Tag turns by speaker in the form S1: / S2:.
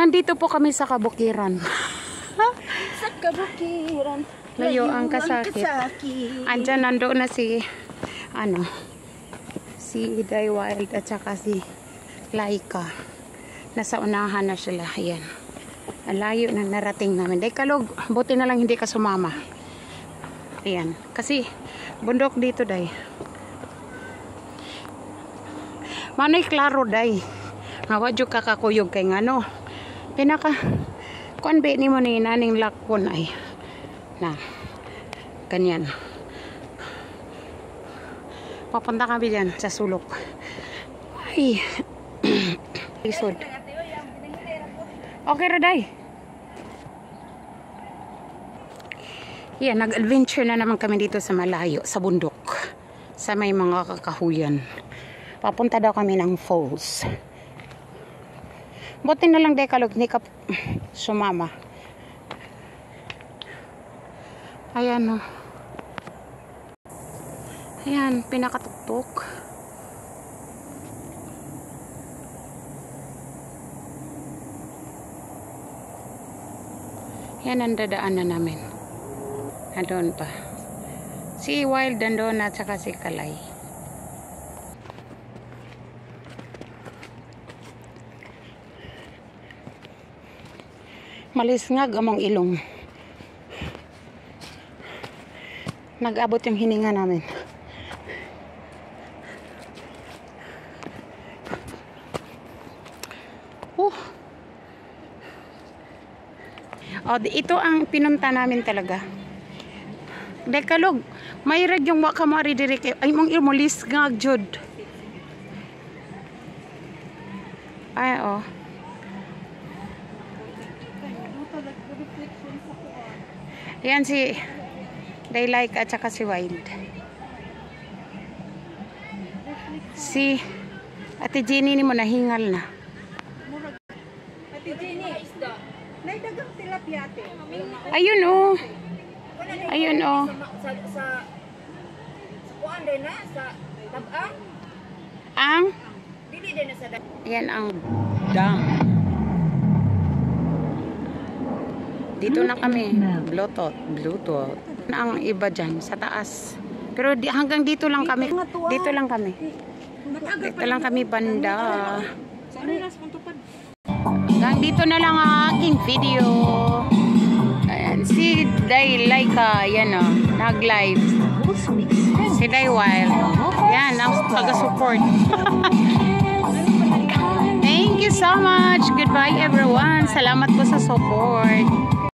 S1: Nandito po kami sa Kabukiran.
S2: Sa Kabukiran.
S1: Layo ang kasakit. Andyan, nandoon na si Day Wild at saka si Laika. Nasa unahan na sila. Ayan. Ang layo na narating namin. Day Kalog, buti na lang hindi ka sumama. Ayan. Kasi bundok dito, Day. Manoy klaro, Day. Ngawadyo kakakuyog kay ngano. Pinaka kuan be ni mo ni naning lakpon ay na ganyan. Papunta kami dyan sa sulok. Ay. Isod. Okay ra, Day. Yan, nag-adventure na naman kami dito sa malayo, sa bundok. Sa may mga kakahuyan. Papunta daw kami ng falls. Buti na lang, Day Kalog, hindi ka sumama. Ayan, oh. Ayan, pinakatuktok. Yan ang dadaanan namin. Nandun pa. Si Wild nandun at saka si Kalay. Malisngag among ilong. Nag-abot yung hininga namin. Ito ang pinunta namin talaga. Day Kalog, may rag yung waka mo ari diri kay ay mong ilmolis ngag jud. Ay Yan si Daylight at saka si Wild. Si Ate Jenny ni mo nahingal na.
S2: Ate Jenny, isda. Naidagang tilapia ate.
S1: Ayun oh. Ayun oh.
S2: Sa kuan din na sa tabang.
S1: Ang
S2: Dili din na sa
S1: yan ang dam. Dito na kami. Bluetooth. Ang iba dyan sa taas. Pero hanggang dito lang kami. Dito lang kami. Dito lang kami banda. Hanggang dito na lang ang aking video. Ayan. Si Day Laika. Yan o. Nag-live. Si Day Wild. Yan. Ang taga-support. Thank you so much. Goodbye everyone. Salamat po sa support.